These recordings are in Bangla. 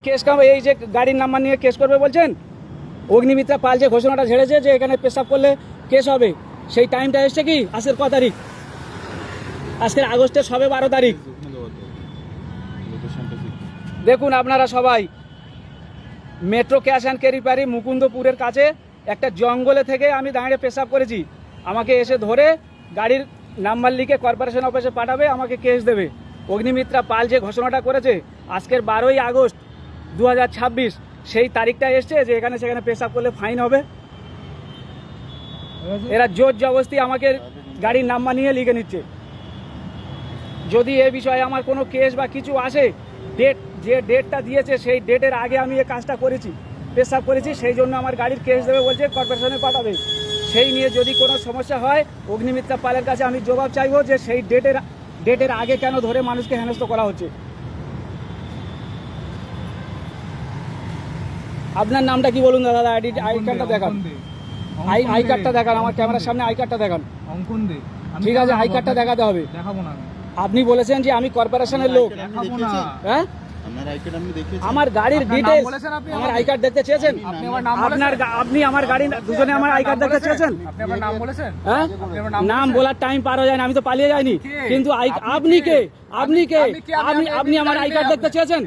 কেস এই যে গাড়ির নাম্বার নিয়ে কেস করবে বলছেন, অগ্নিমিত্রা পাল যে ঘোষণাটা ঝেড়েছে যে এখানে পেশাব করলে কেস হবে, সেই টাইমটা এসছে কি আজকের ক তারিখ? আজকের আগস্টের সবে 12 তারিখ। দেখুন আপনারা সবাই, মেট্রো ক্যাশ অ্যান্ড ক্যারি পারি মুকুন্দপুরের কাছে একটা জঙ্গলে থেকে আমি দাঁড়িয়ে পেশাব করেছি, আমাকে এসে ধরে গাড়ির নাম্বার লিখে কর্পোরেশন অফিসে পাঠাবে, আমাকে কেস দেবে। অগ্নিমিত্রা পাল যে ঘোষণাটা করেছে আজকের 12ই আগস্ট 2026, সেই তারিখটা এসছে যে এখানে সেখানে পেশাব করলে ফাইন হবে। এরা জোর জবরদস্তি আমাকে গাড়ির নাম্বার নিয়ে লিখে নিচ্ছে। যদি এ বিষয়ে আমার কোনো কেস বা কিছু আসে, যে ডেটটা দিয়েছে সেই ডেটের আগে আমি এই কাজটা করেছি, পেশাব করেছি, সেই জন্য আমার গাড়ির কেস দেবে বলছে, কর্পোরেশনে পাঠাবে। সেই নিয়ে যদি কোনো সমস্যা হয় অগ্নিমিত্রা পালের কাছে আমি জবাব চাইবো যে সেই ডেটের আগে কেন ধরে মানুষকে হেনস্থ করা হচ্ছে। আপনার নামটা কি বলুন দাদা? আই কার্ডটা দেখান, আই কার্ডটা দেখান, আমার ক্যামেরার সামনে আই কার্ডটা দেখান। অঙ্কন দে। ঠিক আছে, আই কার্ডটা দেখাতে হবে। দেখাবো না। আপনি বলেছেন যে আমি কর্পোরেশনের লোক। দেখাবো না। হ্যাঁ, আমার গাড়ির ডিটেইলস, আমার আই কার্ড দেখতে চেয়েছেন? আপনি আমার গাড়ি দুজনে আমার আই কার্ড দেখতে চেয়েছেন? আপনি আমার নাম বলেছেন? হ্যাঁ, নাম বলার টাইম পার হয়ে যায় না, আমি তো পালিয়ে যাইনি। কিন্তু আপনি কে? আপনি আমার আই কার্ড দেখতে চেয়েছেন?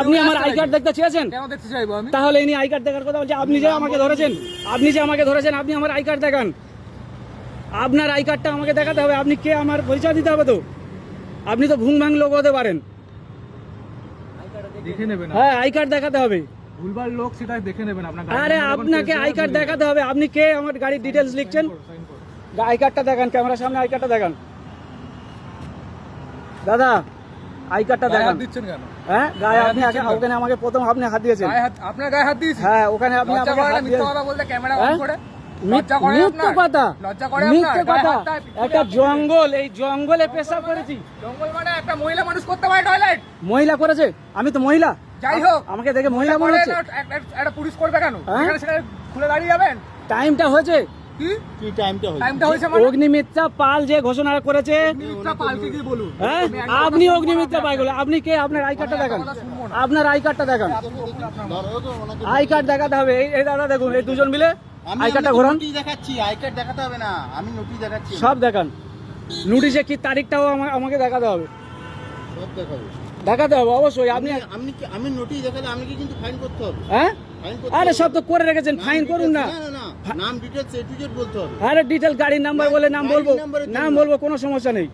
আপনি আমার আই কার্ড দেখতে চেয়েছেন? কেন দেখতে চাইবো আমি? তাহলে ইনি আই কার্ড দেখার কথা বলছে। আপনি যে আমাকে ধরেছেন, আপনি আমার আই কার্ড দেখান। আপনার আই কার্ডটা আমাকে দেখাতে হবে। আপনি কে আমার পরিচয় দিতে হবে তো। আপনি তো ভুং ভাং লোক হতে পারেন। দেখে নেবেন। হ্যাঁ, আই কার্ড দেখাতে হবে। ভুলভাল লোক সেটা দেখে নেবেন আপনার। আরে আপনাকে আই কার্ড দেখাতে হবে। আপনি কে আমার গাড়ির ডিটেইলস লিখছেন? আই কার্ডটা দেখান, ক্যামেরার সামনে আই কার্ডটা দেখান। দাদা, আই কার্ডটা দেখান। দিচ্ছেন কেন? হ্যাঁ, গায়ে আপনি ওখানে আমাকে প্রথম আপনি হাত দিয়েছেন। আপনার গায়ে হাত দিয়েছি? হ্যাঁ, ওখানে আপনি আমাকে হাত দিয়েছেন। কথা বলতে ক্যামেরা অন করে মিথ্যা কথা। একটা জঙ্গল, এই জঙ্গলে পেশাব করেছি। জঙ্গল মানে একটা মহিলা মানুষ করতে পারে টয়লেট? মহিলা করেছে? আমি তো মহিলা। যাই হোক, আমাকে দেখে মহিলা মনে হচ্ছে। একটা পুলিশ করবে কেন? সেখানে খুলে দাঁড়িয়ে যাবেন? টাইমটা হয়েছে কি টাইমটা হয়েছে মানে? অগ্নিমিত্রা পাল যে ঘোষণা করেছে, অগ্নিমিত্রা পালকে কি বলুন? হ্যাঁ, আপনি অগ্নিমিত্রা পাল বলে, আপনি কে? আপনার আই কার্ডটা দেখান, আপনার আই কার্ডটা দেখান। আই কার্ড দেখাতে হবে। এই দাদা দেখুন, এই দুজন মিলে আই কার্ডটা ঘোরান। দেখাচ্ছি, আই কার্ড দেখাতে হবে না, আমি নোটিশ দেখাচ্ছি। সব দেখান। নোটিশে কি তারিখটাও আমাকে দেখাতে হবে। সব দেখাবো, দেখাতে হবে অবশ্যই। আমি নোটিশ দেখালে আমি কি কিন্তু ফাইন করতে হবে? হ্যাঁ, আরে সব তো করে রেখেছেন, ফাইন করুন না। নাম ডিটেইলস এ টু জেড বলতে হবে। আরে ডিটেইলস, গাড়ির নাম্বার বলে নাম বলবো, কোনো সমস্যা নেই।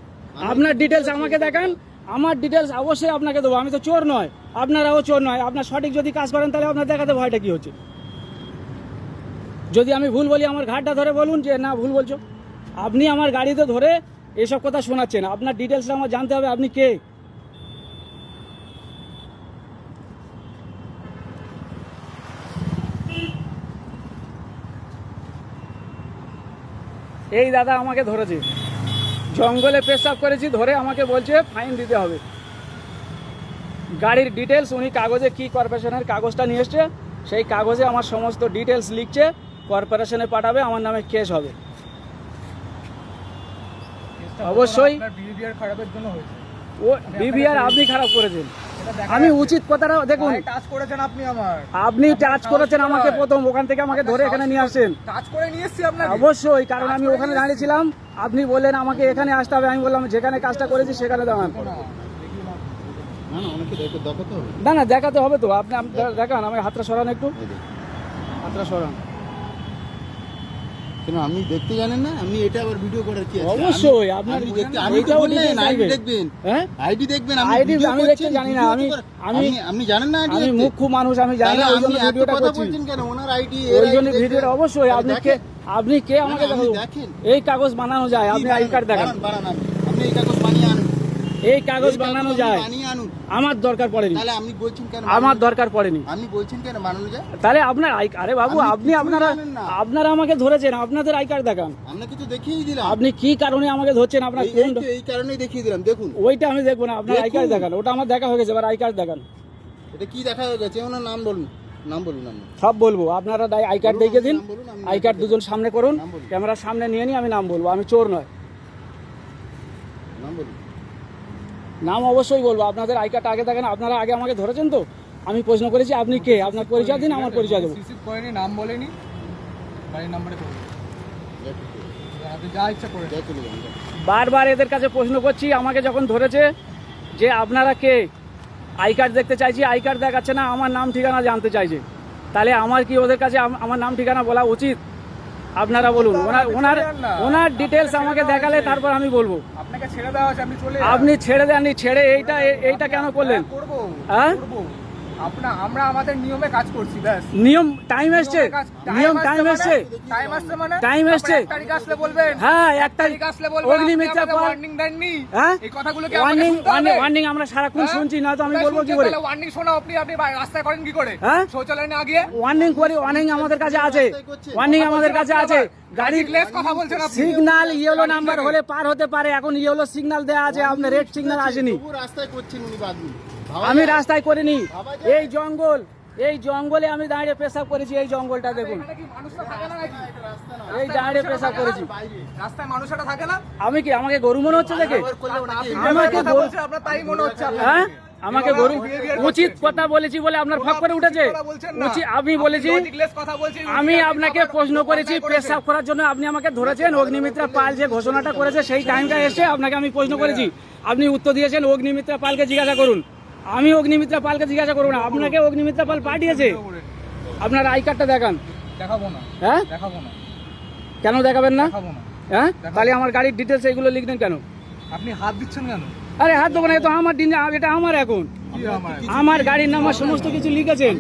আপনার ডিটেইলস আমাকে দেখান, আমার ডিটেইলস অবশ্যই আপনাকে দেবো। আমি তো চোর নয়, আপনারাও চোর নয়। আপনার সঠিক যদি কাজ করেন তাহলে আপনার দেখাতে ভয়টা কি হচ্ছে? যদি আমি ভুল বলি আমার ঘাটটা ধরে বলুন যে না ভুল বলছো। আপনি আমার গাড়িতে ধরে এসব কথা শোনাচ্ছেন। আপনার ডিটেইলসটা আমার জানতে হবে, আপনি কে। এই দাদা আমাকে ধরেছে, জঙ্গলে পেশাব করেছি ধরে আমাকে বলছে ফাইন দিতে হবে। গাড়ির ডিটেলস উনি কাগজে, কি কর্পোরেশনের কাগজটা নিয়ে এসছে, সেই কাগজে আমার সমস্ত ডিটেলস লিখছে, কর্পোরেশনে পাঠাবে, আমার নামে কেস হবে। অবশ্যই বিহেভিয়ার খারাপের জন্য হয়েছে। ও বিহেভিয়ার আপনি খারাপ করেছেন। আমি উচিত কথাটা দেখুন। টাচ করেছেন আপনি আমার। আপনি টাচ করেছেন আমাকে প্রথম, ওখান থেকে আমাকে ধরে এখানে নিয়ে আসেন। টাচ করে নিয়ে এসেছি আপনাকে। অবশ্যই, কারণ আমি ওখানে দাঁড়িয়েছিলাম, আপনি বললেন আমাকে এখানে আসতে হবে, আমি বললাম যেখানে কাজটা করেছি সেখানে দাঁড়ান। না না, দেখাতে হবে তো। আপনি দেখান, আমি হাতটা সরান, একটু হাতটা সরান। কেন আপনি দেখতে জানেন না? আপনি এটা আবার ভিডিও করার কি আছে? অবশ্যই আপনার এইটাও বললেন আইডি দেখবেন। হ্যাঁ, আইডি দেখবেন। আইডি আমি দেখতে জানি না। আপনি জানেন না? আমি মুখ্য মানুষ, আমি জানি না, ওই জন্য ভিডিওটা করছি। কেন ওনার আইডি, ওই জন্য ভিডিওটা অবশ্যই। আপনি কে আমাকে দেখেন। এই কাগজ বানানো যায়, আপনি আই কার্ড দেখান। আপনি এই কাগজ বানিয়ে আনুন। এই কাগজ বানানো যায়, আমার দরকার পড়েনি। তাহলে আপনি বলছেন কেন? আমার দরকার পড়েনি। আপনি বলছেন কেন বানানো যায়? তাহলে আপনার আরে বাবু, আপনারা আমাকে ধরেছেন, আপনাদের আই কার্ড দেখান। আমরা কিছু দেখিয়ে দিলাম। আপনি কি কারণে আমাকে ধরছেন? আপনার কোন? এই কারণেই দেখিয়ে দিলাম, দেখুন। ওইটা আমি দেখবো না, আপনার আই কার্ড দেখান। ওটা আমার দেখা হয়ে গেছে, এবার আই কার্ড দেখান। এটা কি দেখা হয়ে গেছে? ওনার নাম বলুন, নাম বলুন। সব বলবো। আপনারা আই কার্ড দেখিয়ে দিন। আই কার্ড দুজন সামনে করুন, ক্যামেরার সামনে নিয়ে নিই, আমি নাম বলবো। আমি চোর নয়। নাম বলুন। নাম অবশ্যই বলবো। আপনাদের আই কার্ডটা আগে দেখেন, আপনারা আগে আমাকে ধরেছেন তো, আমি প্রশ্ন করেছি আপনি কে, আপনার পরিচয় দিন, আমার পরিচয় দেবো। রিসিভ করেনি, নাম বলেনি, গাড়ির নাম্বারে করবে, আপনি যা ইচ্ছা করে যাই চলে যান, যান। বারবার এদের কাছে প্রশ্ন করছি, আমাকে যখন ধরেছে যে আপনারা কে, আই কার্ড দেখতে চাইছি, আই কার্ড দেখাচ্ছে না, আমার নাম ঠিকানা জানতে চাইছে, তাহলে আমার কি ওদের কাছে আমার নাম ঠিকানা বলা উচিত? আপনারা বলুন। ওনার ডিটেলস আমাকে দেখালে তারপর আমি বলবো। আপনাকে ছেড়ে দেওয়া আছে, আপনি চলে আপনি ছেড়ে দেননি, ছেড়ে এইটা কেন করলেন? করবো, হ্যাঁ? করবো। আমরা আমাদের নিয়মে কাজ করছি, ব্যাস। নিয়ম টাইম এসছে, নিয়ম টাইম এসছে, টাইম আসছে মানে টাইম এসছে। 1 তারিখ আসলে বলবেন, হ্যাঁ 1 1 তারিখ আসলে বলবেন, অগ্নিমিত্রা পাল ওয়ার্নিং দেননি, হ্যাঁ এই কথাগুলো কি ওয়ার্নিং আপনাকে শুনতে হবে? ওয়ার্নিং আমরা সারাক্ষণ হ্যাঁ? শুনছি, না তো আমি কোথায় বলবো কি শুনছেন করে? তাহলে? ওয়ার্নিং শোনা আপনি রাস্তায় করেন কি করে? হ্যাঁ? শৌচালয়ে না গিয়ে ওয়ার্নিং করি, ওয়ার্নিং আমাদের কাছে আছে, ওয়ার্নিং আমাদের কাছে আছে। গাড়ি গ্লেস কথা বলছেন আপনি। সিগন্যাল ইয়েলো নাম্বার হলে পার হতে পারে, এখন ইয়েলো সিগন্যাল দেওয়া আছে, আপনার রেড সিগন্যাল আসেনি। তবু রাস্তায় করছেন উনি বাদনি। আমি রাস্তায় করিনি, এই জঙ্গলে আমি দাঁড়িয়ে পেশাব করেছি, এই জঙ্গলটা দেখুন, এখানে কি মানুষটা থাকে না নাকি? এই দাঁড়িয়ে পেশাব করেছি। রাস্তায় মানুষটা থাকে না? আমি কি, আমাকে গরু মনে হচ্ছে দেখে? আপনি আমাকে কথা গরু- বলছেন, আপনার তাই মনে হচ্ছে আপনার। হ্যাঁ আমাকে গরু উচিত কথা বলেছি বলে আপনার ফাঁক করে উঠেছে। আমি বলেছি, আমি আপনাকে প্রশ্ন করেছি পেশাব করার জন্য, আপনি আমাকে ধরেছেন। অগ্নিমিত্রা পাল যে ঘোষণাটা করেছে সেই টাইমটা এসে আপনাকে আমি প্রশ্ন করেছি, আপনি উত্তর দিয়েছেন অগ্নিমিত্রা পালকে জিজ্ঞাসা করুন। আমি অগ্নিমিত্রা পালকে জিজ্ঞাসা করবো না, আপনাকে অগ্নিমিত্রা পাল পাঠিয়েছে। আপনার আই কার্ডটা দেখান। দেখাবো না, হ্যাঁ দেখাবো না, কেন দেখাবেন না? দেখাবো না। হ্যাঁ তাহলে আমার গাড়ির ডিটেলস এইগুলো লিখলেন কেন? আপনি হাত দিচ্ছেন কেন? আরে হাত দেবো না, এ তো আমার দিন, এটা আমার এখন, কি আমার? আমার গাড়ির নাম্বার সমস্ত কিছু লিখেছেন,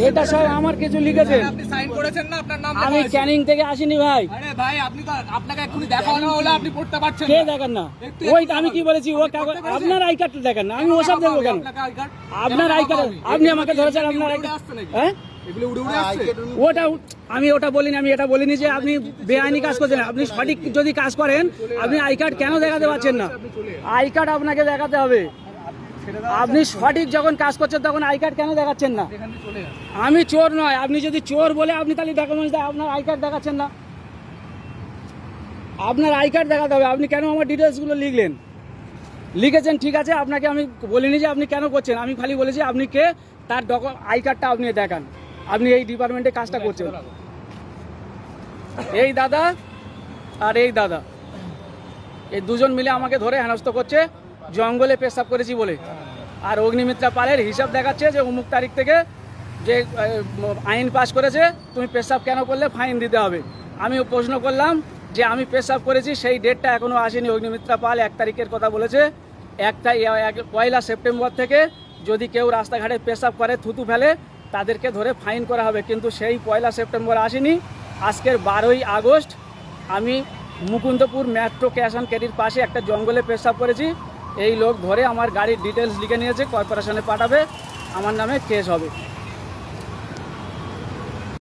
এটা সব আমার কিছু লিখেছেন। আপনি সাইন করেছেন না, আপনার নাম আমি লেখা আছে। ক্যানিং থেকে আসিনি ভাই। আরে ভাই, আপনি তো আপনাকে এক্ষুনি দেখানো হলো, আপনি পড়তে পারছেন কে না। দেখান না? একটু ওই একটু আমি কি বলেছি, ও কাগজ, আপনার আই কার্ডটা দেখান না, আমি ওসব দেখবো কেন? আপনাকে আই কার্ড? আপনার আই কার্ড, আপনি আমাকে ধরেছেন আপনার আই উড়ে কার্ড, আসছে নাকি? হ্যাঁ এগুলো উড়ে উড়ে আসছে? ওটা আমি ওটা বলিনি, আমি এটা বলিনি যে আপনি বেআইনি কাজ করছেন। আপনি সঠিক যদি কাজ করেন, আপনি আই কার্ড কেন দেখাতে পারছেন না? আই কার্ড আপনাকে দেখাতে হবে। ছেড়ে দাও, আপনি সঠিক যখন কাজ করছেন তখন আই কার্ড কেন দেখাচ্ছেন না? এখান থেকে চলে যান। আমি চোর নয়, আপনি যদি চোর বলে আপনি তাহলে ডকুমেন্টস দেয়, আপনার আই কার্ড দেখাচ্ছেন না, আপনার আই কার্ড দেখাতে হবে। আপনি কেন আমার ডিটেলসগুলো লিখলেন? লিখেছেন ঠিক আছে, আপনাকে আমি বলিনি যে আপনি কেন করছেন, আমি খালি বলেছি আপনি কে, তার আই কার্ডটা আপনি দেখান, আপনি এই ডিপার্টমেন্টে কাজটা করছেন। এই দাদা আর এই দাদা, এই দুজন মিলে আমাকে ধরে হেনস্থ করছে জঙ্গলে পেশাব করেছি বলে। আর অগ্নিমিত্রা পালের হিসাব দেখাচ্ছে যে অমুক তারিখ থেকে যে আইন পাস করেছে, তুমি পেশাব কেন করলে ফাইন দিতে হবে। আমি প্রশ্ন করলাম যে আমি পেশাব করেছি, সেই ডেটটা এখনও আসেনি। অগ্নিমিত্রা পাল 1 তারিখের কথা বলেছে, 1 সেপ্টেম্বর থেকে যদি কেউ রাস্তাঘাটে পেশাব করে, থুতু ফেলে, তাদেরকে ধরে ফাইন করা হবে, কিন্তু সেই 1 সেপ্টেম্বর আসেনি। আজকের 12ই আগস্ট আমি মুকুন্দপুর মেট্রো ক্যাশ অ্যান্ড ক্যারির পাশে একটা জঙ্গলে পেশাব করেছি, এই লোক ধরে আমার গাড়ির ডিটেলস লিখে নিয়েছে, কর্পোরেশনে পাঠাবে, আমার নামে কেস হবে।